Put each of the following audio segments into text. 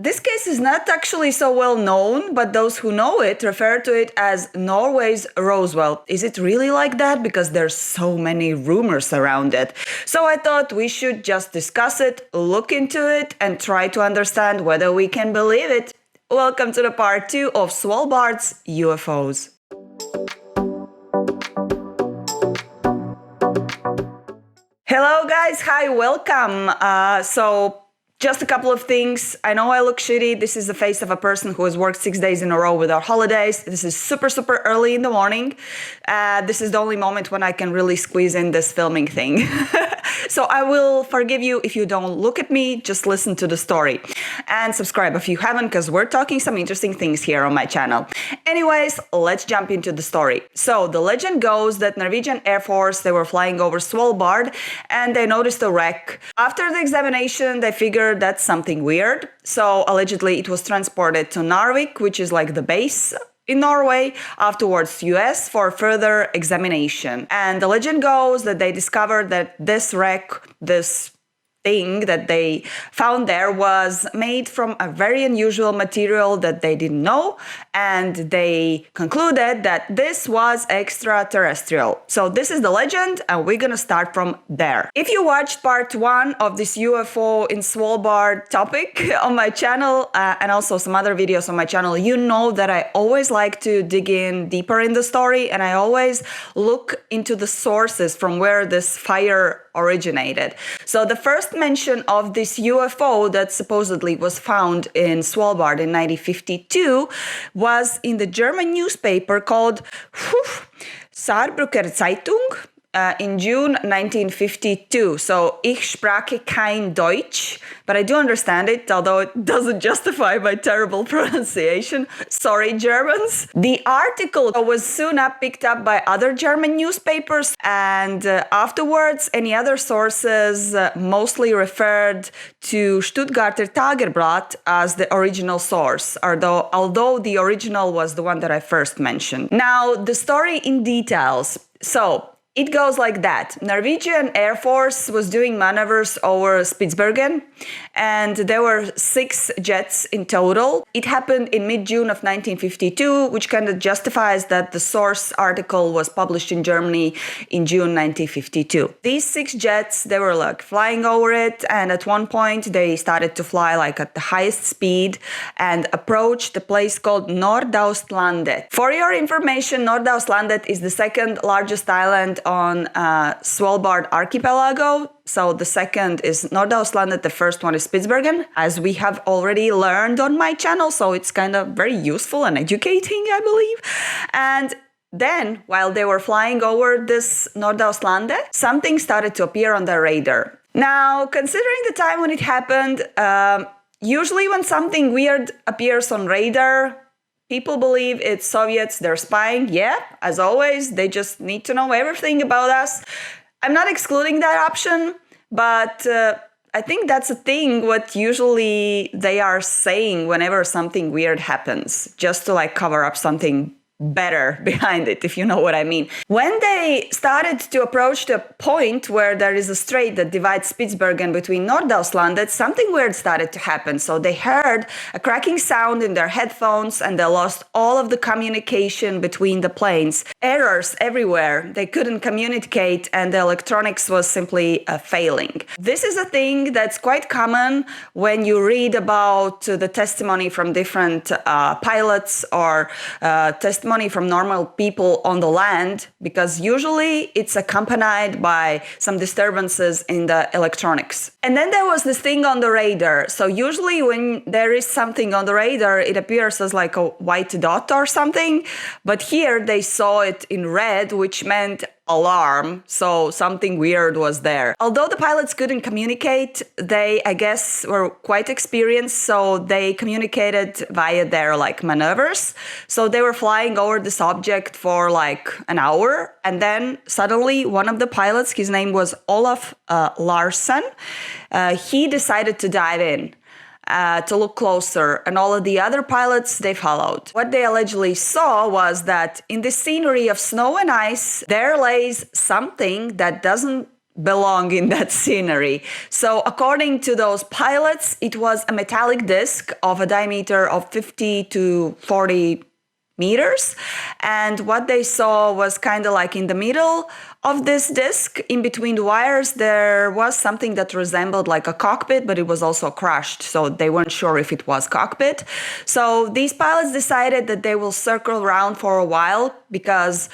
This case is not actually so well known, but those who know it refer to it as Norway's Roswell. Is it really like that? Because there's so many rumors around it. So I thought we should just discuss it, look into it, and try to understand whether we can believe it. Welcome to the part 2 of Svalbard's UFOs. Hello guys, hi, welcome. Just a couple of things. I know I look shitty. This is the face of a person who has worked 6 days in a row without holidays. This is super early in the morning. This is the only moment when I can really squeeze in this filming thing. So I will forgive you if you don't look at me, just listen to the story. And subscribe if you haven't, because we're talking some interesting things here on my channel. Anyways, let's jump into the story. So the legend goes that Norwegian Air Force, they were flying over Svalbard and they noticed a wreck. After the examination, they figured that's something weird. So allegedly it was transported to Narvik, which is like the base in Norway, afterwards US for further examination. And the legend goes that they discovered that this wreck, this thing that they found there was made from a very unusual material that they didn't know, and they concluded that this was extraterrestrial. So this is the legend, and we're gonna start from there. If you watched part 1 of this UFO in Svalbard topic on my channel, and also some other videos on my channel, you know that I always like to dig in deeper in the story, and I always look into the sources from where this fire originated. So the first mention of this UFO that supposedly was found in Svalbard in 1952 was in the German newspaper called Saarbrücker Zeitung in June 1952. So, ich spreche kein Deutsch, but I do understand it, although it doesn't justify my terrible pronunciation. Sorry, Germans. The article was soon picked up by other German newspapers, and afterwards, any other sources mostly referred to Stuttgarter Tageblatt as the original source, although the original was the one that I first mentioned. Now, the story in details. So, it goes like that. Norwegian Air Force was doing maneuvers over Spitsbergen, and there were 6 jets in total. It happened in mid-June of 1952, which kind of justifies that the source article was published in Germany in June 1952. These 6 jets, they were like flying over it, and at one point they started to fly like at the highest speed and approached the place called Nordaustlandet. For your information, Nordaustlandet is the second largest island on Svalbard archipelago. So the second is Nordaustlandet, the first one is Spitsbergen, as we have already learned on my channel. So it's kind of very useful and educating, I believe. And then, while they were flying over this Nordaustlandet, something started to appear on their radar. Now, considering the time when it happened, usually when something weird appears on radar, people believe it's Soviets, they're spying. Yeah, as always, they just need to know everything about us. I'm not excluding that option, but I think that's a thing what usually they are saying whenever something weird happens, just to like cover up something better behind it, if you know what I mean. When they started to approach the point where there is a strait that divides Spitsbergen between Nordaustlandet, something weird started to happen. So they heard a cracking sound in their headphones, and they lost all of the communication between the planes. Errors everywhere. They couldn't communicate, and the electronics was simply failing. This is a thing that's quite common when you read about the testimony from different pilots or testimony from normal people on the land, because usually it's accompanied by some disturbances in the electronics. And then there was this thing on the radar. So usually when there is something on the radar, it appears as like a white dot or something. But here they saw it in red, which meant alarm, so something weird was there. Although the pilots couldn't communicate, they, I guess, were quite experienced, so they communicated via their like maneuvers. So they were flying over this object for like an hour, and then suddenly one of the pilots, his name was Olaf Larsen, he decided to dive in. To look closer, and all of the other pilots, they followed. What they allegedly saw was that in the scenery of snow and ice, there lays something that doesn't belong in that scenery. So according to those pilots, it was a metallic disc of a diameter of 50 to 40 meters. And what they saw was kind of like in the middle of this disc, in between the wires, there was something that resembled like a cockpit, but it was also crushed. So they weren't sure if it was cockpit. So these pilots decided that they will circle around for a while because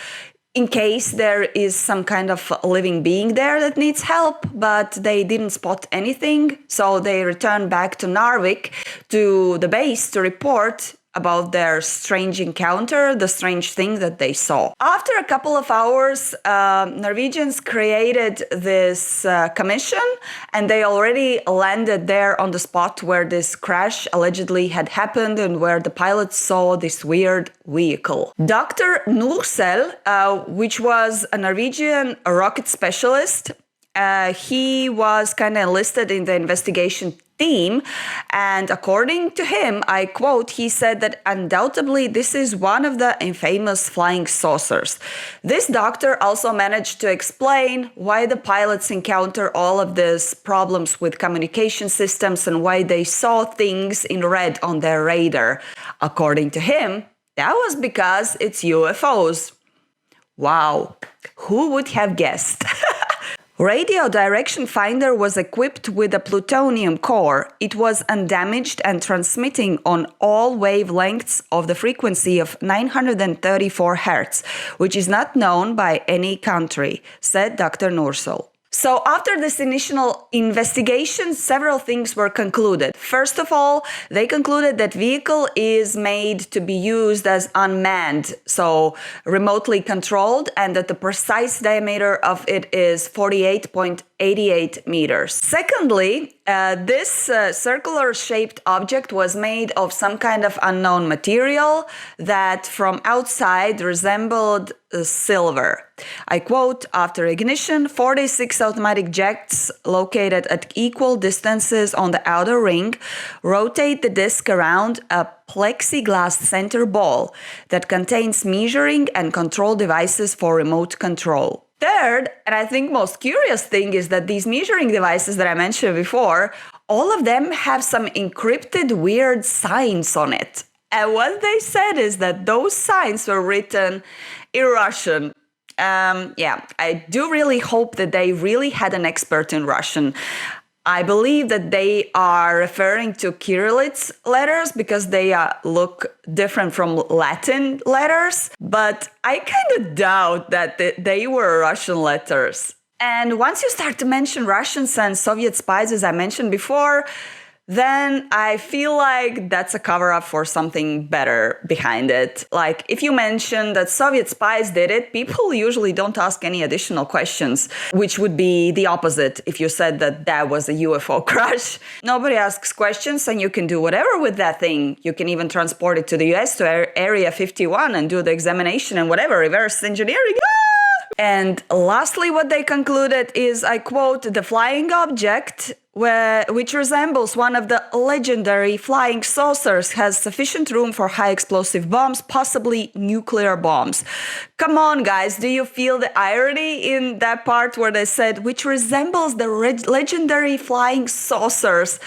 in case there is some kind of living being there that needs help, but they didn't spot anything. So they returned back to Narvik, to the base, to report about their strange encounter, the strange thing that they saw. After a couple of hours, Norwegians created this commission, and they already landed there on the spot where this crash allegedly had happened and where the pilots saw this weird vehicle. Dr. Nursel, which was a Norwegian rocket specialist, he was kind of enlisted in the investigation team, and according to him, I quote, he said that undoubtedly this is one of the infamous flying saucers. This doctor also managed to explain why the pilots encounter all of these problems with communication systems and why they saw things in red on their radar. According to him, that was because it's UFOs. Wow, who would have guessed? Radio Direction Finder was equipped with a plutonium core. It was undamaged and transmitting on all wavelengths of the frequency of 934 Hz, which is not known by any country, said Dr. Nursel. So after this initial investigation, several things were concluded. First of all, they concluded that vehicle is made to be used as unmanned, so remotely controlled, and that the precise diameter of it is 48.88 meters. Secondly, this circular-shaped object was made of some kind of unknown material that from outside resembled silver. I quote, after ignition, 46 automatic jets located at equal distances on the outer ring rotate the disc around a plexiglass center ball that contains measuring and control devices for remote control. Third, and I think most curious thing is that these measuring devices that I mentioned before, all of them have some encrypted weird signs on it. And what they said is that those signs were written in Russian. I do really hope that they really had an expert in Russian. I believe that they are referring to Cyrillic letters because they look different from Latin letters, but I kind of doubt that they were Russian letters. And once you start to mention Russians and Soviet spies, as I mentioned before, then I feel like that's a cover-up for something better behind it. Like, if you mention that Soviet spies did it, people usually don't ask any additional questions, which would be the opposite if you said that that was a UFO crash. Nobody asks questions, and you can do whatever with that thing. You can even transport it to the US, to Area 51, and do the examination and whatever, reverse engineering. And lastly, what they concluded is, I quote, the flying object, which resembles one of the legendary flying saucers, has sufficient room for high explosive bombs, possibly nuclear bombs. Come on, guys, do you feel the irony in that part where they said, which resembles the legendary flying saucers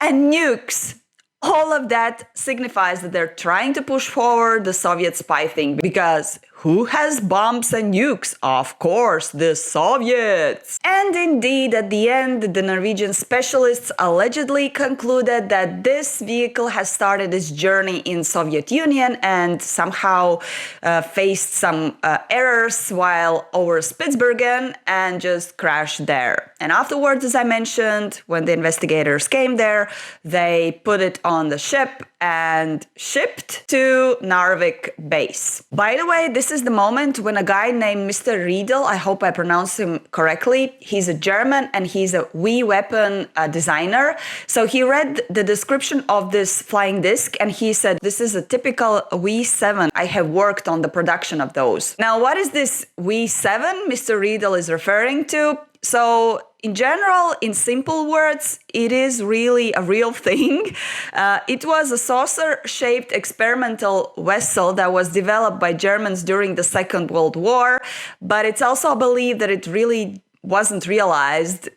and nukes? All of that signifies that they're trying to push forward the Soviet spy thing, because who has bombs and nukes? Of course, the Soviets! And indeed, at the end, the Norwegian specialists allegedly concluded that this vehicle has started its journey in Soviet Union and somehow faced some errors while over Spitsbergen and just crashed there. And afterwards, as I mentioned, when the investigators came there, they put it on the ship and shipped to Narvik base. By the way, this is the moment when a guy named Mr. Riedel, I hope I pronounced him correctly, he's a German and he's a wee weapon designer. So he read the description of this flying disc and he said, this is a typical V7. I have worked on the production of those. Now, what is this V7 Mr. Riedel is referring to? So in general, in simple words, it is really a real thing. It was a saucer-shaped experimental vessel that was developed by Germans during the Second World War, but it's also believed that it really wasn't realized.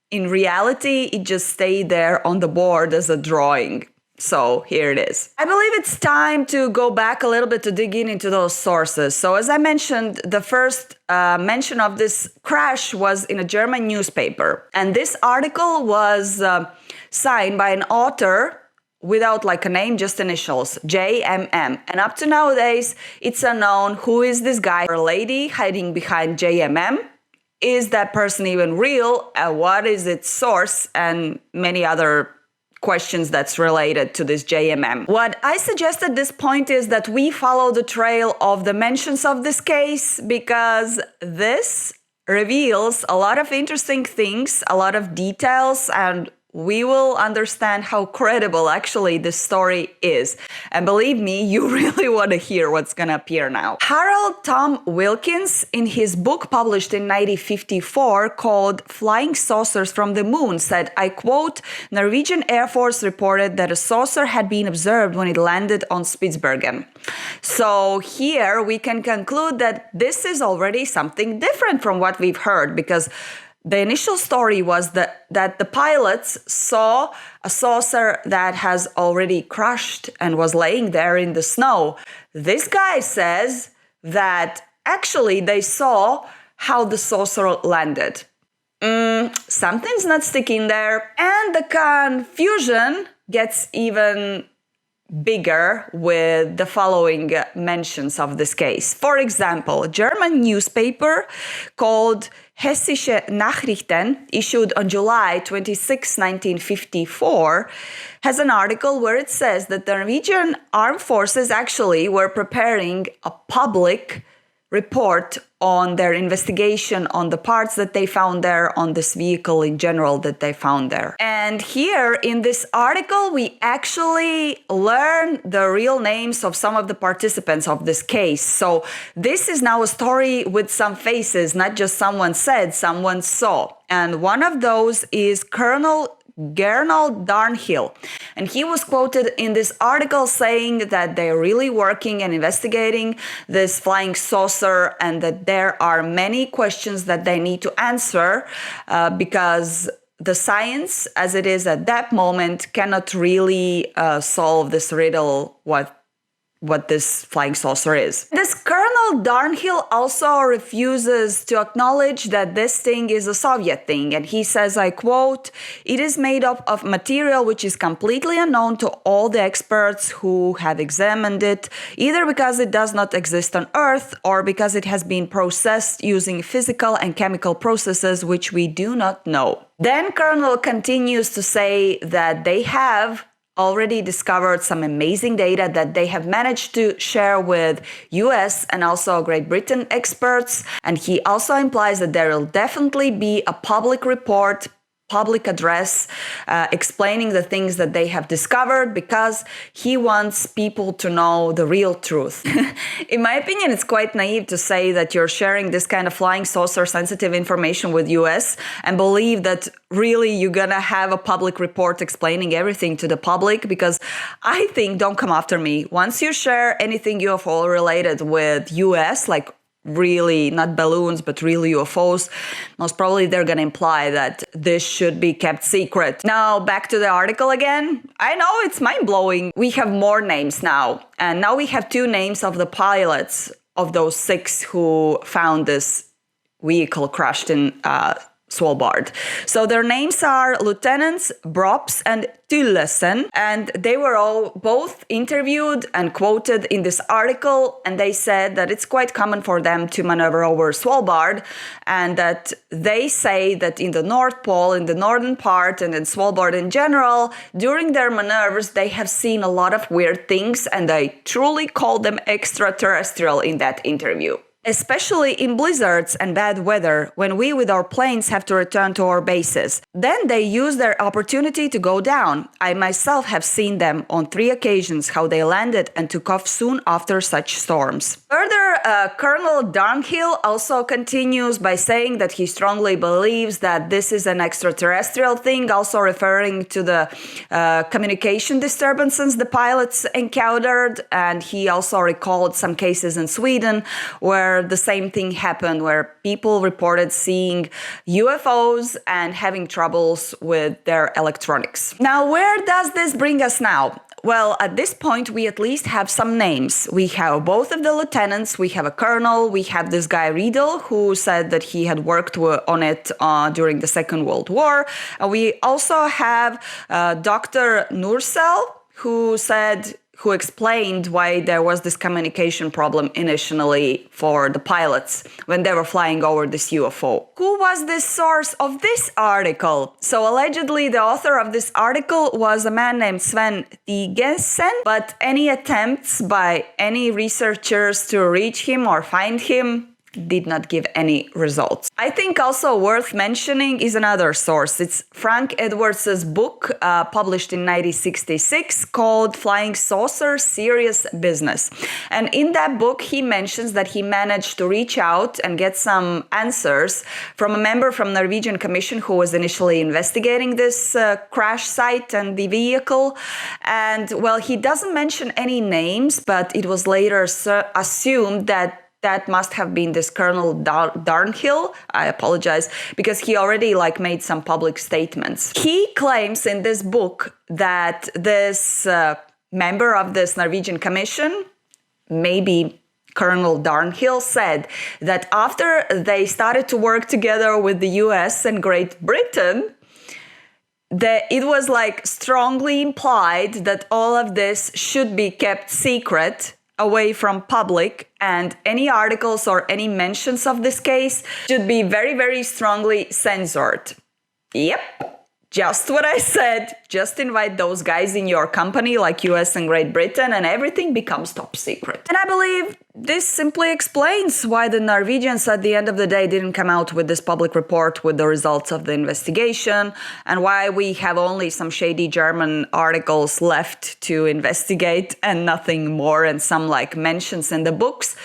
In reality, it just stayed there on the board as a drawing. So here it is. I believe it's time to go back a little bit to dig into those sources. So as I mentioned, the first mention of this crash was in a German newspaper. And this article was signed by an author without like a name, just initials, JMM. And up to nowadays, it's unknown who is this guy or lady hiding behind JMM. Is that person even real? What is its source? And many other questions that's related to this JMM. What I suggest at this point is that we follow the trail of the mentions of this case, because this reveals a lot of interesting things, a lot of details, and we will understand how credible actually this story is. And believe me, you really want to hear what's going to appear now. Harold Tom Wilkins, in his book published in 1954 called Flying Saucers from the Moon, said, I quote, Norwegian Air Force reported that a saucer had been observed when it landed on Spitsbergen. So here we can conclude that this is already something different from what we've heard, because the initial story was that the pilots saw a saucer that has already crashed and was laying there in the snow. This guy says that actually they saw how the saucer landed. Something's not sticking there. And the confusion gets even bigger with the following mentions of this case. For example, a German newspaper called Hessische Nachrichten, issued on July 26, 1954, has an article where it says that the Norwegian armed forces actually were preparing a public report on their investigation on the parts that they found there, on this vehicle in general that they found there. And here in this article, we actually learn the real names of some of the participants of this case. So this is now a story with some faces, not just someone said, someone saw. And one of those is Colonel Gernald Darnhill. And he was quoted in this article saying that they're really working and investigating this flying saucer, and that there are many questions that they need to answer because the science, as it is at that moment, cannot really solve this riddle, what this flying saucer is. This Colonel Darnhill also refuses to acknowledge that this thing is a Soviet thing, and he says, I quote, it is made up of material which is completely unknown to all the experts who have examined it, either because it does not exist on Earth or because it has been processed using physical and chemical processes which we do not know. Then Colonel continues to say that they have already discovered some amazing data that they have managed to share with US and also Great Britain experts. And he also implies that there will definitely be a public report, public address explaining the things that they have discovered, because he wants people to know the real truth. In my opinion, it's quite naive to say that you're sharing this kind of flying saucer sensitive information with US and believe that really you're gonna have a public report explaining everything to the public, because I think, don't come after me, once you share anything UFO related with US, like really not balloons but real UFOs, most probably they're going to imply that this should be kept secret. Now back to the article again. I know it's mind-blowing. We have more names now, and now we have 2 names of the pilots of those 6 who found this vehicle crashed in Svalbard. So their names are Lieutenants Brops and Tullesen, and they were all both interviewed and quoted in this article, and they said that it's quite common for them to maneuver over Svalbard, and that they say that in the North Pole, in the northern part, and in Svalbard in general, during their maneuvers, they have seen a lot of weird things, and they truly called them extraterrestrial in that interview. Especially in blizzards and bad weather, when we with our planes have to return to our bases. Then they use their opportunity to go down. I myself have seen them on 3 occasions, how they landed and took off soon after such storms. Further, Colonel Darnhill also continues by saying that he strongly believes that this is an extraterrestrial thing, also referring to the communication disturbances the pilots encountered, and he also recalled some cases in Sweden where where the same thing happened, where people reported seeing UFOs and having troubles with their electronics. Now, where does this bring us now? Well, at this point, we at least have some names. We have both of the lieutenants, we have a colonel, we have this guy Riedel, who said that he had worked on it during the Second World War. We also have Dr. Nursel, who explained why there was this communication problem initially for the pilots when they were flying over this UFO. Who was the source of this article? So allegedly the author of this article was a man named Sven Tigesen, but any attempts by any researchers to reach him or find him did not give any results. I think also worth mentioning is another source. It's Frank Edwards' book published in 1966 called Flying Saucer Serious Business. And in that book, he mentions that he managed to reach out and get some answers from a member from Norwegian Commission who was initially investigating this crash site and the vehicle. And well, he doesn't mention any names, but it was later assumed that must have been this Colonel Darnhill. I apologize, because he already made some public statements. He claims in this book that this member of this Norwegian Commission, maybe Colonel Darnhill, said that after they started to work together with the US and Great Britain, that it was strongly implied that all of this should be kept secret, away from public, and any articles or any mentions of this case should be very, very strongly censored. Yep. Just what I said. Just invite those guys in your company like US and Great Britain and everything becomes top secret. And I believe this simply explains why the Norwegians at the end of the day didn't come out with this public report with the results of the investigation, and why we have only some shady German articles left to investigate and nothing more, and some mentions in the books,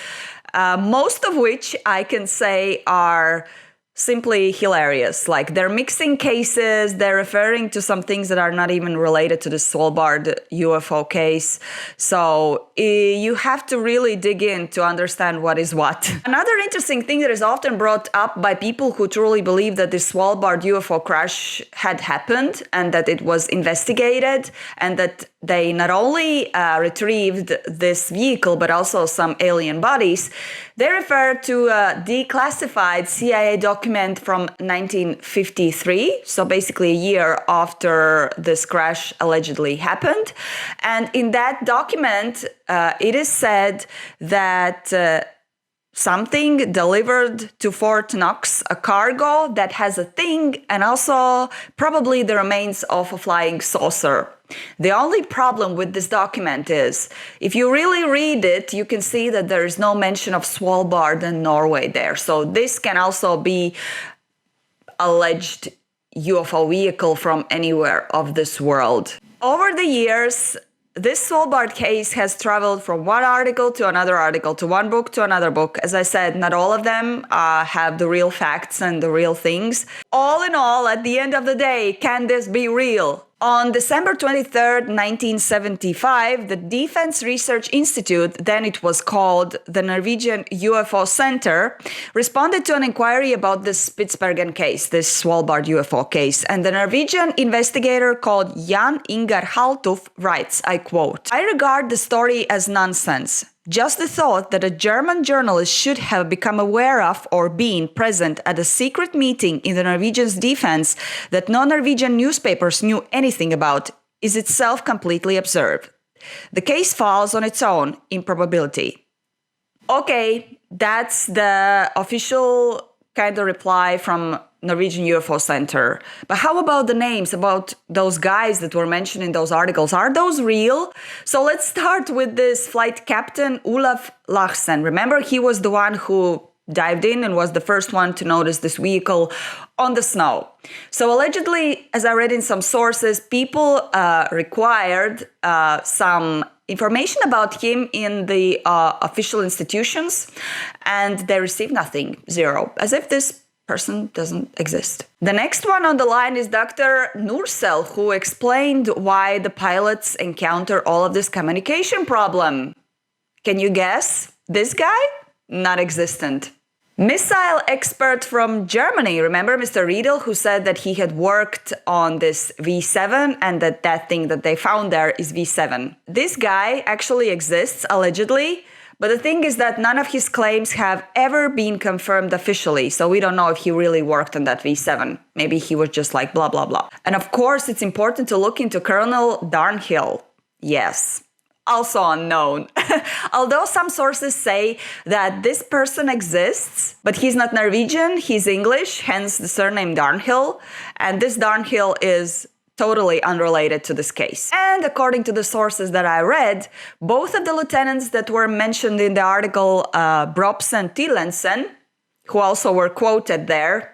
most of which I can say are simply hilarious. They're mixing cases, they're referring to some things that are not even related to the Svalbard UFO case. So you have to really dig in to understand what is what. Another interesting thing that is often brought up by people who truly believe that the Svalbard UFO crash had happened and that it was investigated and that they not only retrieved this vehicle but also some alien bodies, they refer to a declassified CIA document from 1953, so basically a year after this crash allegedly happened. And in that document, it is said that something delivered to Fort Knox, a cargo that has a thing, and also probably the remains of a flying saucer. The only problem with this document is, if you really read it, you can see that there is no mention of Svalbard and Norway there. So this can also be alleged UFO vehicle from anywhere of this world. Over the years, this Svalbard case has traveled from one article to another article, to one book to another book. As I said, not all of them have the real facts and the real things. All in all, at the end of the day, can this be real? On December 23rd, 1975, the Defense Research Institute, then it was called the Norwegian UFO Center, responded to an inquiry about this Spitsbergen case, this Svalbard UFO case. And the Norwegian investigator called Jan Ingar Haltuf writes, I quote, "I regard the story as nonsense. Just the thought that a German journalist should have become aware of or been present at a secret meeting in the Norwegian's defense that no Norwegian newspapers knew anything about is itself completely absurd. The case falls on its own improbability." Okay, that's the official kind of reply from Norwegian UFO Center. But how about the names, about those guys that were mentioned in those articles? Are those real? So let's start with this flight captain, Olaf Larsen. Remember, he was the one who dived in and was the first one to notice this vehicle on the snow. So allegedly, as I read in some sources, people required some information about him in the official institutions, and they received nothing, zero, as if this person doesn't exist. The next one on the line is Dr. Nursel, who explained why the pilots encounter all of this communication problem. Can you guess? This guy? non-existent. Missile expert from Germany, remember Mr. Riedel, who said that he had worked on this V7 and that thing that they found there is V7. This guy actually exists, allegedly, but the thing is that none of his claims have ever been confirmed officially, so we don't know if he really worked on that V7. Maybe he was just like blah, blah, blah. And of course, it's important to look into Colonel Darnhill. Yes. Also unknown. Although some sources say that this person exists, but he's not Norwegian, he's English, hence the surname Darnhill, and this Darnhill is totally unrelated to this case. And according to the sources that I read, both of the lieutenants that were mentioned in the article, Brops and Tillensen, who also were quoted there,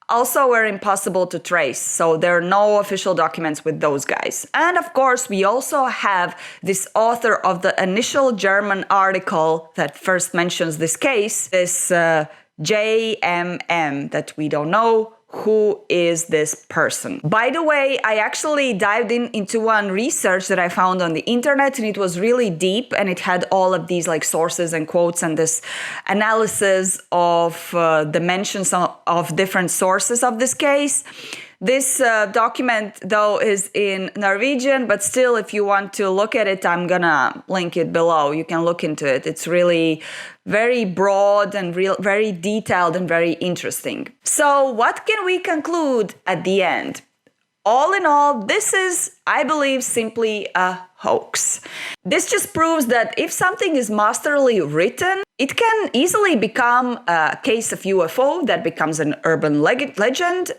also were impossible to trace, so there are no official documents with those guys. And of course, we also have this author of the initial German article that first mentions this case, this JMM, that we don't know who is this person. By the way, I actually dived into one research that I found on the internet, and it was really deep, and it had all of these like sources and quotes and this analysis of the mentions of different sources of this case. This document, though, is in Norwegian, but still, if you want to look at it, I'm gonna link it below. You can look into it. It's really very broad and very detailed and very interesting. So what can we conclude at the end? All in all, this is, I believe, simply a hoax. This just proves that if something is masterly written, it can easily become a case of UFO that becomes an urban legend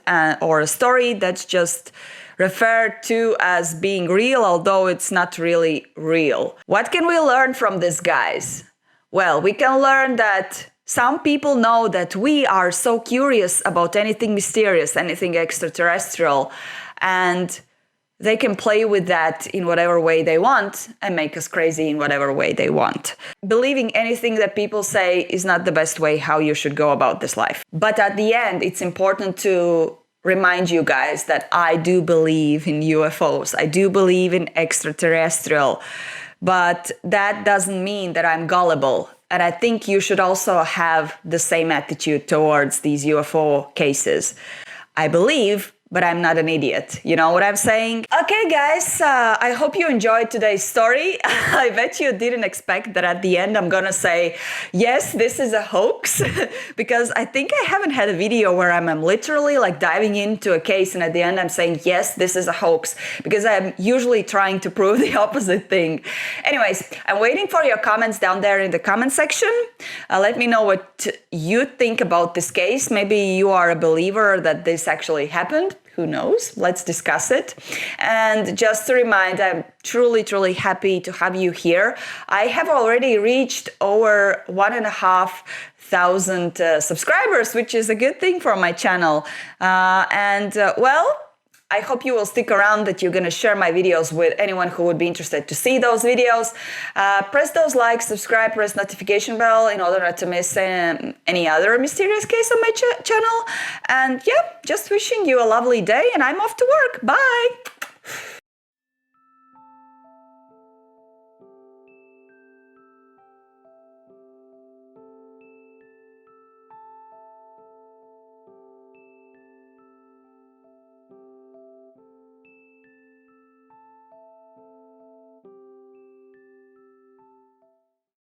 or a story that's just referred to as being real, although it's not really real. What can we learn from this, guys? Well, we can learn that some people know that we are so curious about anything mysterious, anything extraterrestrial, and they can play with that in whatever way they want and make us crazy in whatever way they want. Believing anything that people say is not the best way how you should go about this life. But at the end, it's important to remind you guys that I do believe in UFOs. I do believe in extraterrestrial, but that doesn't mean that I'm gullible. And I think you should also have the same attitude towards these UFO cases. I believe, but I'm not an idiot. You know what I'm saying? Okay, guys, I hope you enjoyed today's story. I bet you didn't expect that at the end I'm gonna say, yes, this is a hoax, because I think I haven't had a video where I'm literally like diving into a case and at the end I'm saying, yes, this is a hoax, because I'm usually trying to prove the opposite thing. Anyways, I'm waiting for your comments down there in the comment section. Let me know what you think about this case. Maybe you are a believer that this actually happened. Who knows? Let's discuss it. And just to remind, I'm truly, truly happy to have you here. I have already reached over 1,500 subscribers, which is a good thing for my channel. Well, I hope you will stick around, that you're going to share my videos with anyone who would be interested to see those videos. Press those likes, subscribe, press notification bell in order not to miss any other mysterious case on my channel. And yeah, just wishing you a lovely day, and I'm off to work. Bye!